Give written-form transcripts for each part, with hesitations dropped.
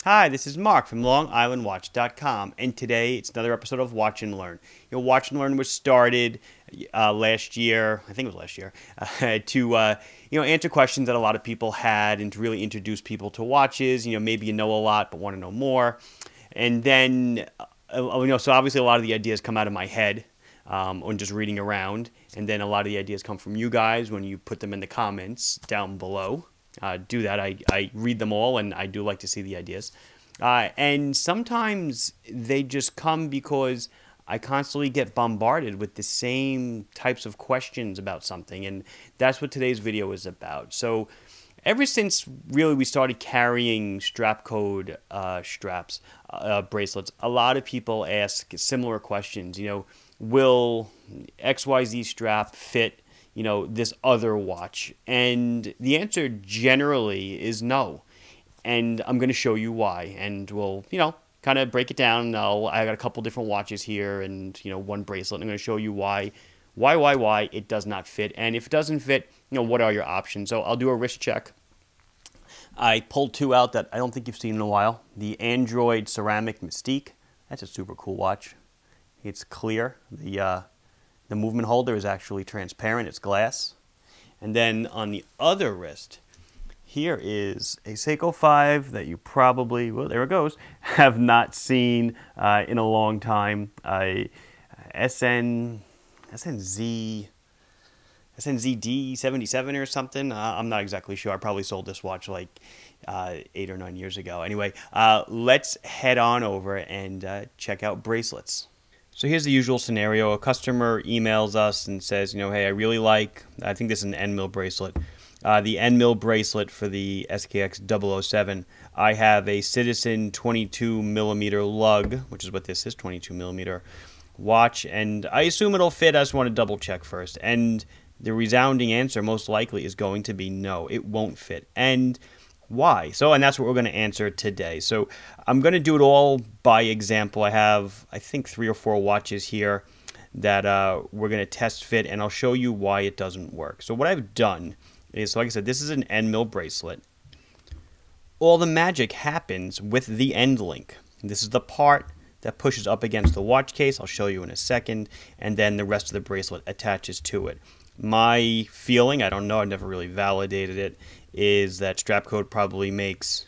Hi, this is Mark from LongIslandWatch.com, and today it's another episode of Watch and Learn. Watch and Learn was started last year, I think it was last year, to answer questions that a lot of people had and to really introduce people to watches. Maybe you know a lot but want to know more, and then so obviously a lot of the ideas come out of my head on just reading around, and then a lot of the ideas come from you guys when you put them in the comments down below. Do that. I read them all, and I do like to see the ideas. And sometimes they just come because I constantly get bombarded with the same types of questions about something, and that's what today's video is about. So ever since really we started carrying Strapcode straps, bracelets, a lot of people ask similar questions. Will XYZ strap fit this other watch? And the answer generally is no. And I'm going to show you why. And we'll, kind of break it down. I got a couple different watches here and, one bracelet. I'm going to show you why it does not fit. And if it doesn't fit, what are your options? So I'll do a wrist check. I pulled two out that I don't think you've seen in a while. The Android Ceramic Mystique. That's a super cool watch. It's clear. The movement holder is actually transparent. It's glass. And then on the other wrist, here is a Seiko 5 that you probably, well, there it goes, have not seen in a long time. SKX007 or something. I'm not exactly sure. I probably sold this watch like 8 or 9 years ago. Anyway, let's head on over and check out bracelets. So here's the usual scenario. A customer emails us and says, hey, I think this is an end mill bracelet. The end mill bracelet for the SKX007. I have a Citizen 22 millimeter lug, which is what this is, 22 millimeter watch, and I assume it'll fit. I just want to double check first. And the resounding answer most likely is going to be no, it won't fit. And why? And that's what we're going to answer today. So I'm going to do it all by example. I have, I think, 3 or 4 watches here that we're going to test fit, and I'll show you why it doesn't work. So what I've done is, so like I said, this is an end mill bracelet. All the magic happens with the end link. This is the part that pushes up against the watch case. I'll show you in a second, and then the rest of the bracelet attaches to it. My feeling, I don't know, I've never really validated it, is that Strapcode probably makes,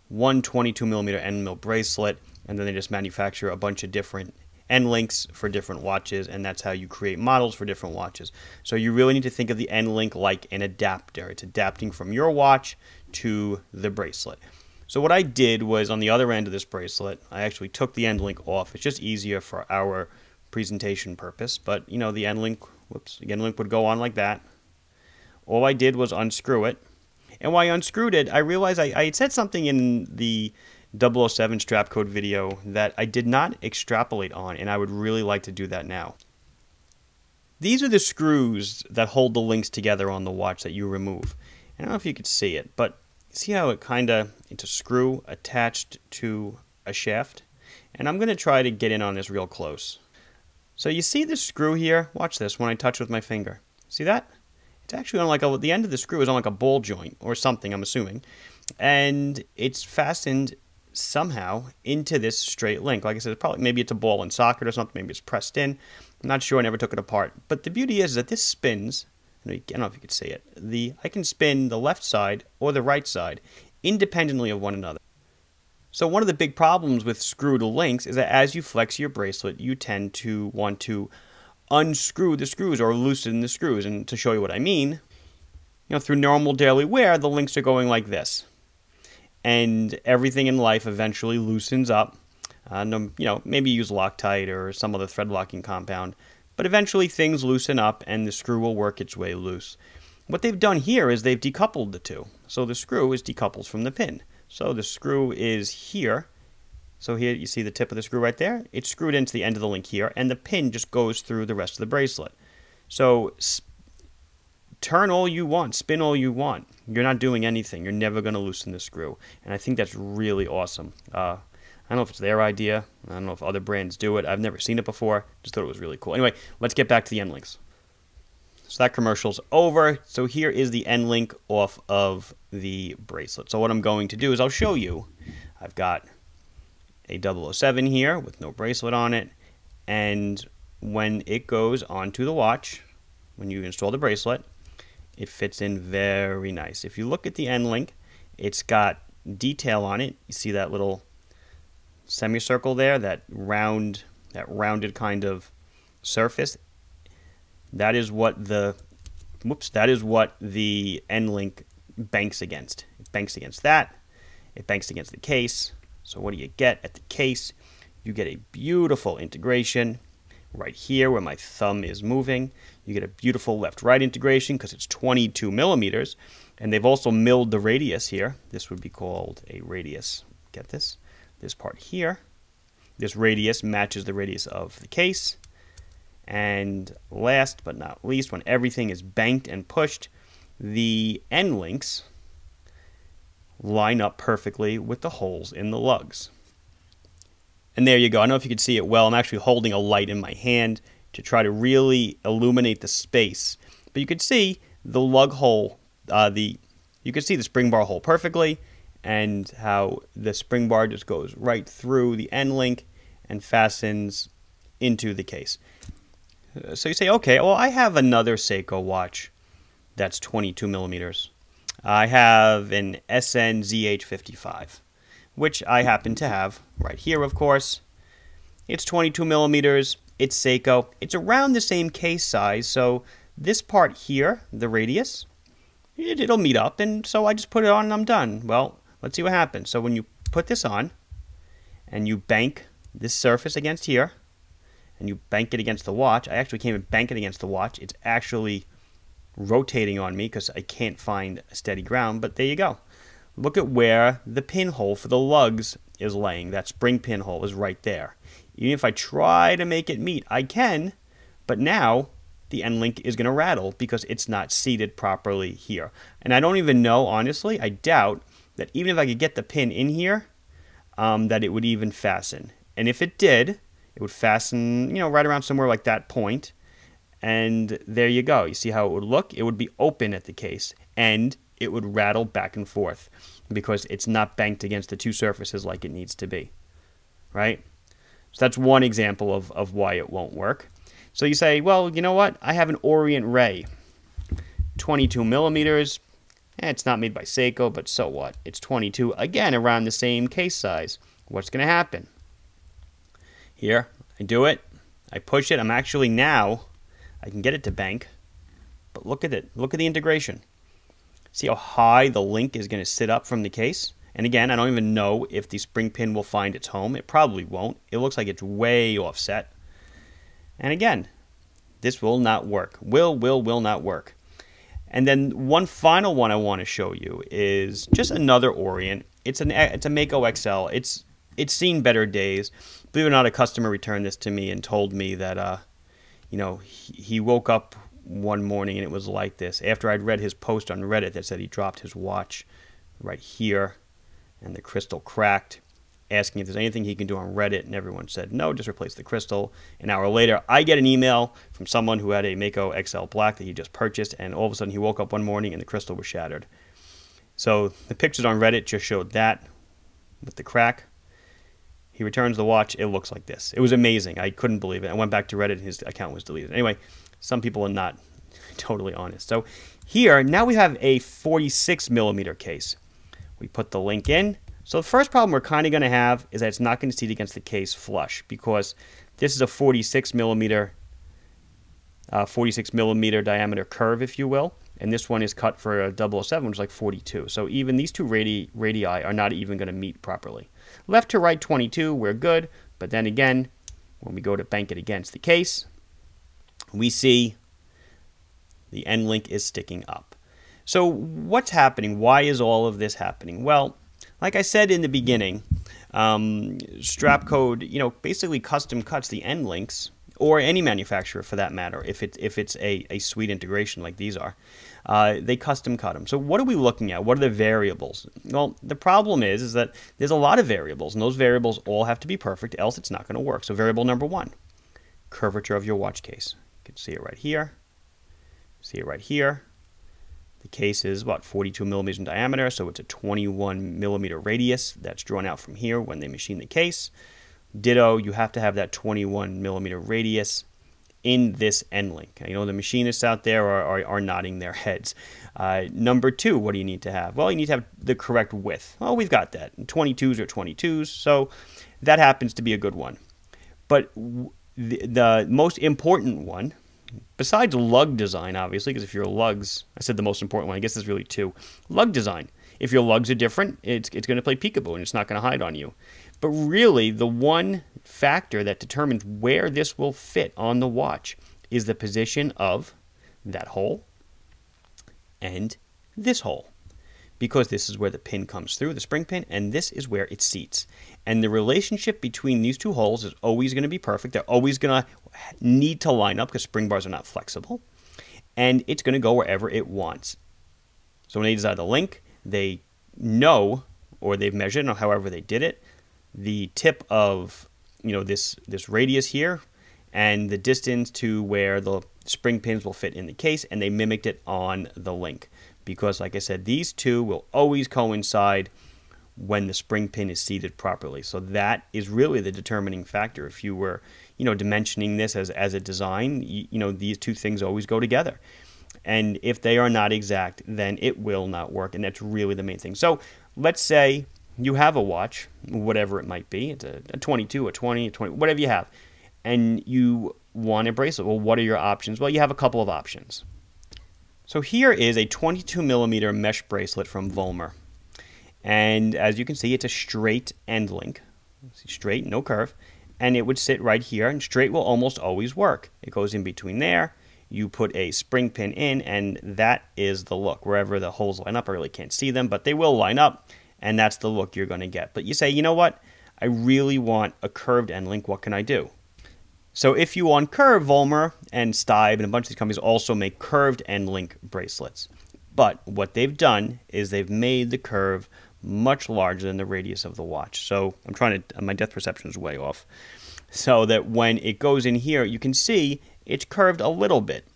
one 22 millimeter end mill bracelet, and then they just manufacture a bunch of different end links for different watches, and that's how you create models for different watches. So you really need to think of the end link like an adapter. It's adapting from your watch to the bracelet. So what I did was, on the other end of this bracelet, I actually took the end link off. It's just easier for our presentation purpose, but the end link, the end link would go on like that. All I did was unscrew it. And when I unscrewed it, I realized I had said something in the 007 Strapcode video that I did not extrapolate on, and I would really like to do that now. These are the screws that hold the links together on the watch that you remove. I don't know if you could see it, but see how it's a screw attached to a shaft? And I'm going to try to get in on this real close. So you see this screw here? Watch this when I touch with my finger. See that? It's actually on the end of the screw is on like a ball joint or something, I'm assuming. And it's fastened somehow into this straight link. Like I said, maybe it's a ball and socket or something. Maybe it's pressed in. I'm not sure. I never took it apart. But the beauty is that this spins. I don't know if you could see it. I can spin the left side or the right side independently of one another. So one of the big problems with screwed links is that as you flex your bracelet, you tend to want to unscrew the screws or loosen the screws. And to show you what I mean, through normal daily wear, the links are going like this. And everything in life eventually loosens up. Maybe use Loctite or some other thread locking compound. But eventually things loosen up and the screw will work its way loose. What they've done here is they've decoupled the two. So the screw is decoupled from the pin. So the screw is here. So here you see the tip of the screw right there. It's screwed into the end of the link here, and the pin just goes through the rest of the bracelet. So turn all you want, spin all you want. You're not doing anything. You're never going to loosen the screw. And I think that's really awesome. I don't know if it's their idea. I don't know if other brands do it. I've never seen it before. Just thought it was really cool. Anyway, let's get back to the end links. So that commercial's over. So here is the end link off of the bracelet. So what I'm going to do is I'll show you I've got a 007 here with no bracelet on it, and when it goes onto the watch, when you install the bracelet, it fits in very nice. If you look at the end link, it's got detail on it. You see that little semicircle there, that rounded kind of surface. That is what the end link banks against. It banks against that. It banks against the case. So what do you get at the case? You get a beautiful integration right here where my thumb is moving. You get a beautiful left-right integration because it's 22 millimeters. And they've also milled the radius here. This would be called a radius. Get this? This part here. This radius matches the radius of the case. And last but not least, when everything is banked and pushed, the end links line up perfectly with the holes in the lugs. And there you go. I don't know if you can see it well. I'm actually holding a light in my hand to try to really illuminate the space. But you can see the lug hole, you can see the spring bar hole perfectly, and how the spring bar just goes right through the end link and fastens into the case. So you say, okay, well, I have another Seiko watch that's 22 millimeters. I have an SNZH55, which I happen to have right here, of course. It's 22 millimeters. It's Seiko. It's around the same case size, so this part here, the radius, it'll meet up, and so I just put it on and I'm done. Well, let's see what happens. So when you put this on and you bank this surface against here, and you bank it against the watch, I actually can't even bank it against the watch. It's actually rotating on me because I can't find a steady ground, but there you go. Look at where the pinhole for the lugs is laying. That spring pinhole is right there. Even if I try to make it meet, I can, but now the end link is going to rattle because it's not seated properly here. And I don't even know, honestly, I doubt that even if I could get the pin in here, that it would even fasten. And if it did, it would fasten, right around somewhere like that point. And there you go. You see how it would look? It would be open at the case, and it would rattle back and forth because it's not banked against the two surfaces like it needs to be, right? So that's one example of why it won't work. So you say, well, you know what? I have an Orient Ray, 22 millimeters. It's not made by Seiko, but so what? It's 22, again, around the same case size. What's going to happen? Here, I do it. I push it. I'm actually now, I can get it to bank. But look at it. Look at the integration. See how high the link is going to sit up from the case? And again, I don't even know if the spring pin will find its home. It probably won't. It looks like it's way offset. And again, this will not work. Will not work. And then one final one I want to show you is just another Orient. It's a Mako XL. It's seen better days. Believe it or not, a customer returned this to me and told me that, he woke up one morning and it was like this. After I'd read his post on Reddit that said he dropped his watch right here and the crystal cracked, asking if there's anything he can do on Reddit, and everyone said, no, just replace the crystal. An hour later, I get an email from someone who had a Mako XL Black that he just purchased, and all of a sudden he woke up one morning and the crystal was shattered. So the pictures on Reddit just showed that with the crack. He returns the watch. It looks like this. It was amazing. I couldn't believe it. I went back to Reddit and his account was deleted. Anyway, some people are not totally honest. So here, now we have a 46 millimeter case. We put the link in. So the first problem we're kind of going to have is that it's not going to seat against the case flush because this is a 46 millimeter diameter curve, if you will. And this one is cut for a 007, which is like 42. So even these two radii are not even going to meet properly. Left to right 22, we're good. But then again, when we go to bank it against the case, we see the end link is sticking up. So what's happening? Why is all of this happening? Well, like I said in the beginning, Strapcode, basically custom cuts the end links, or any manufacturer for that matter, if it's a suite integration like these are. They custom cut them. So what are we looking at? What are the variables? Well, the problem is that there's a lot of variables, and those variables all have to be perfect, else it's not going to work. So variable number one, curvature of your watch case. You can see it right here. See it right here. The case is, what, 42 millimeters in diameter, so it's a 21 millimeter radius that's drawn out from here when they machine the case. Ditto, you have to have that 21 millimeter radius in this end link. You know, the machinists out there are nodding their heads. Number 2, what do you need to have? Well, you need to have the correct width. Well, we've got that. 22s are 22s, so that happens to be a good one. But the most important one, besides lug design, obviously, because if your lugs, I said the most important one, I guess there's really 2. Lug design. If your lugs are different, it's going to play peekaboo and it's not going to hide on you. But really, the one factor that determines where this will fit on the watch is the position of that hole and this hole. Because this is where the pin comes through, the spring pin, and this is where it seats. And the relationship between these 2 holes is always going to be perfect. They're always going to need to line up because spring bars are not flexible. And it's going to go wherever it wants. So when they design the link, they know, or they've measured, or however they did it, the tip of, you know, this radius here and the distance to where the spring pins will fit in the case, and they mimicked it on the link. Because, like I said, these 2 will always coincide when the spring pin is seated properly. So that is really the determining factor. If you were, you know, dimensioning this as a design, you know, these 2 things always go together. And if they are not exact, then it will not work. And that's really the main thing. So let's say you have a watch, whatever it might be. It's a 22, a 20, a 20, whatever you have. And you want a bracelet. Well, what are your options? Well, you have a couple of options. So here is a 22 millimeter mesh bracelet from Volmer. And as you can see, it's a straight end link. Straight, no curve. And it would sit right here, and straight will almost always work. It goes in between there. You put a spring pin in, and that is the look. Wherever the holes line up, I really can't see them, but they will line up, and that's the look you're going to get. But you say, you know what? I really want a curved end link. What can I do? So if you want curve, Volmer and Stibe and a bunch of these companies also make curved end link bracelets. But what they've done is they've made the curve much larger than the radius of the watch. So I'm trying to, my depth perception is way off. So that when it goes in here, you can see it's curved a little bit,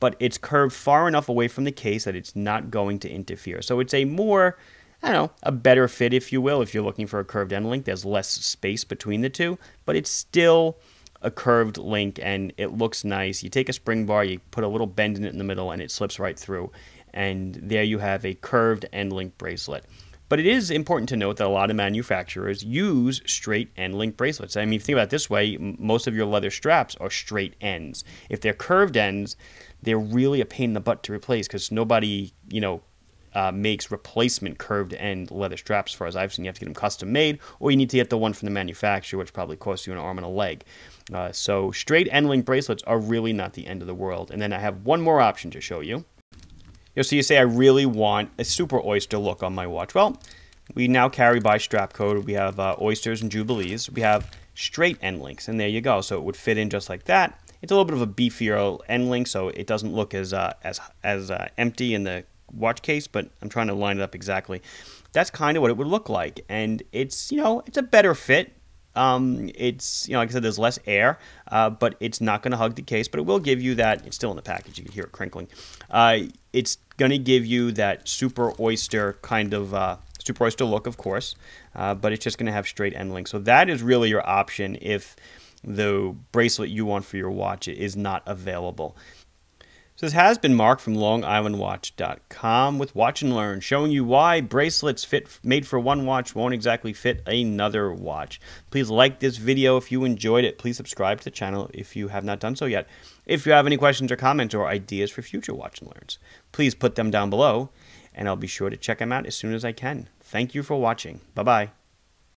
but it's curved far enough away from the case that it's not going to interfere. So it's a more, I don't know, a better fit, if you will, if you're looking for a curved end link. There's less space between the 2, but it's still a curved link and it looks nice. You take a spring bar, you put a little bend in it in the middle, and it slips right through. And there you have a curved end link bracelet. But it is important to note that a lot of manufacturers use straight end link bracelets. I mean, think about it this way, most of your leather straps are straight ends. If they're curved ends, they're really a pain in the butt to replace because nobody, you know, makes replacement curved end leather straps. As far as I've seen, you have to get them custom made, or you need to get the one from the manufacturer, which probably costs you an arm and a leg. So straight end link bracelets are really not the end of the world. And then I have one more option to show you. So you say, I really want a super oyster look on my watch. Well, we now carry by Strapcode. We have oysters and jubilees. We have straight end links, and there you go. So it would fit in just like that. It's a little bit of a beefier end link, so it doesn't look as empty in the watch case, but I'm trying to line it up exactly. That's kind of what it would look like, and it's, you know, it's a better fit. It's, you know, like I said, there's less air, but it's not going to hug the case, but it will give you that. It's still in the package. You can hear it crinkling. It's going to give you that super oyster kind of super oyster look, of course, but it's just going to have straight end links. So that is really your option if the bracelet you want for your watch is not available. So this has been Mark from LongIslandWatch.com with Watch and Learn, showing you why bracelets made for one watch won't exactly fit another watch. Please like this video if you enjoyed it. Please subscribe to the channel if you have not done so yet. If you have any questions or comments or ideas for future Watch and Learns, please put them down below, and I'll be sure to check them out as soon as I can. Thank you for watching. Bye-bye.